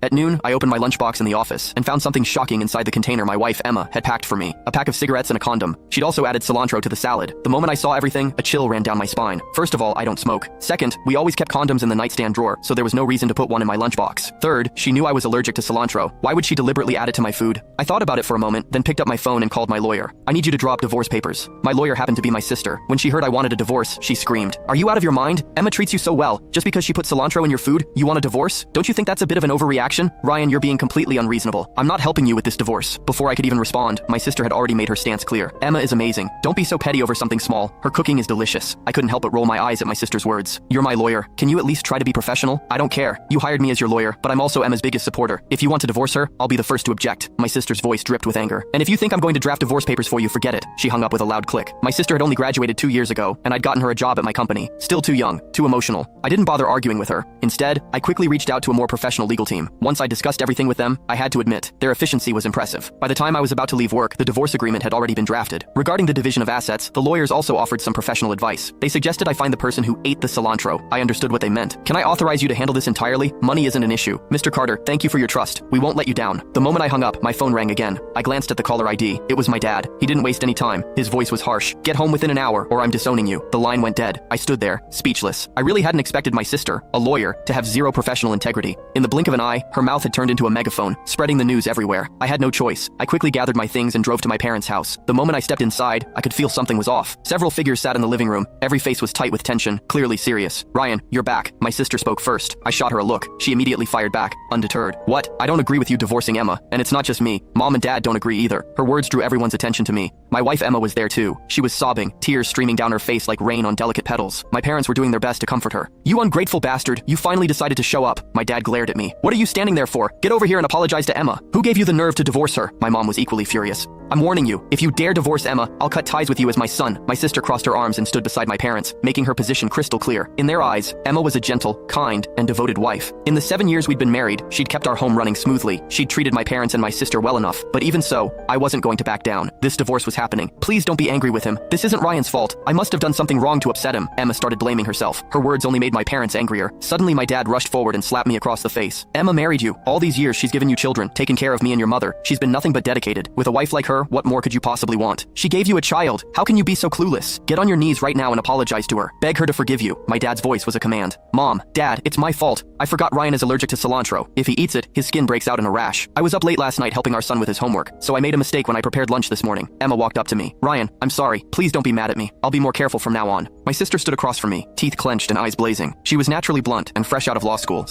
At noon, I opened my lunchbox in the office and found something shocking inside the container my wife, Emma, had packed for me. A pack of cigarettes and a condom. She'd also added cilantro to the salad. The moment I saw everything, a chill ran down my spine. First of all, I don't smoke. Second, we always kept condoms in the nightstand drawer, so there was no reason to put one in my lunchbox. Third, she knew I was allergic to cilantro. Why would she deliberately add it to my food? I thought about it for a moment, then picked up my phone and called my lawyer. I need you to draw up divorce papers. My lawyer happened to be my sister. When she heard I wanted a divorce, she screamed, "Are you out of your mind? Emma treats you so well. Just because she put cilantro in your food, you want a divorce? Don't you think that's a bit of an overreaction? Ryan, you're being completely unreasonable. I'm not helping you with this divorce." Before I could even respond, my sister had already made her stance clear. "Emma is amazing. Don't be so petty over something small. Her cooking is delicious." I couldn't help but roll my eyes at my sister's words. "You're my lawyer. Can you at least try to be professional? I don't care. You hired me as your lawyer, but I'm also Emma's biggest supporter. If you want to divorce her, I'll be the first to object." My sister's voice dripped with anger. "And if you think I'm going to draft divorce papers for you, forget it." She hung up with a loud click. My sister had only graduated 2 years ago, and I'd gotten her a job at my company. Still too young, too emotional. I didn't bother arguing with her. Instead, I quickly reached out to a more professional legal team. Once I discussed everything with them, I had to admit, their efficiency was impressive. By the time I was about to leave work, the divorce agreement had already been drafted. Regarding the division of assets, the lawyers also offered some professional advice. They suggested I find the person who ate the cilantro. I understood what they meant. "Can I authorize you to handle this entirely? Money isn't an issue. Mr. Carter, thank you for your trust. We won't let you down." The moment I hung up, my phone rang again. I glanced at the caller ID. It was my dad. He didn't waste any time. His voice was harsh. "Get home within an hour, or I'm disowning you." The line went dead. I stood there, speechless. I really hadn't expected my sister, a lawyer, to have zero professional integrity. In the blink of an eye, her mouth had turned into a megaphone, spreading the news everywhere. I had no choice. I quickly gathered my things and drove to my parents' house. The moment I stepped inside, I could feel something was off. Several figures sat in the living room. Every face was tight with tension, clearly serious. "Ryan, you're back." My sister spoke first. I shot her a look. She immediately fired back, undeterred. "What? I don't agree with you divorcing Emma. And it's not just me. Mom and Dad don't agree either." Her words drew everyone's attention to me. My wife Emma was there too. She was sobbing, tears streaming down her face like rain on delicate petals. My parents were doing their best to comfort her. "You ungrateful bastard. You finally decided to show up." My dad glared at me. "What are you standing there for? Get over here and apologize to Emma. Who gave you the nerve to divorce her?" My mom was equally furious. "I'm warning you, if you dare divorce Emma, I'll cut ties with you as my son." My sister crossed her arms and stood beside my parents, making her position crystal clear. In their eyes, Emma was a gentle, kind, and devoted wife. In the 7 years we'd been married, she'd kept our home running smoothly. She'd treated my parents and my sister well enough. But even so, I wasn't going to back down. This divorce was happening. "Please don't be angry with him. This isn't Ryan's fault. I must have done something wrong to upset him." Emma started blaming herself. Her words only made my parents angrier. Suddenly my dad rushed forward and slapped me across the face. "Emma married you. All these years she's given you children, taken care of me and your mother. She's been nothing but dedicated. With a wife like her, what more could you possibly want? She gave you a child. How can you be so clueless? Get on your knees right now and apologize to her. Beg her to forgive you." My dad's voice was a command. "Mom, Dad, it's my fault. I forgot Ryan is allergic to cilantro. If he eats it, his skin breaks out in a rash. I was up late last night helping our son with his homework, so I made a mistake when I prepared lunch this morning." Emma walked up to me. "Ryan, I'm sorry. Please don't be mad at me. I'll be more careful from now on." My sister stood across from me, teeth clenched and eyes blazing. She was naturally blunt and fresh out of law school.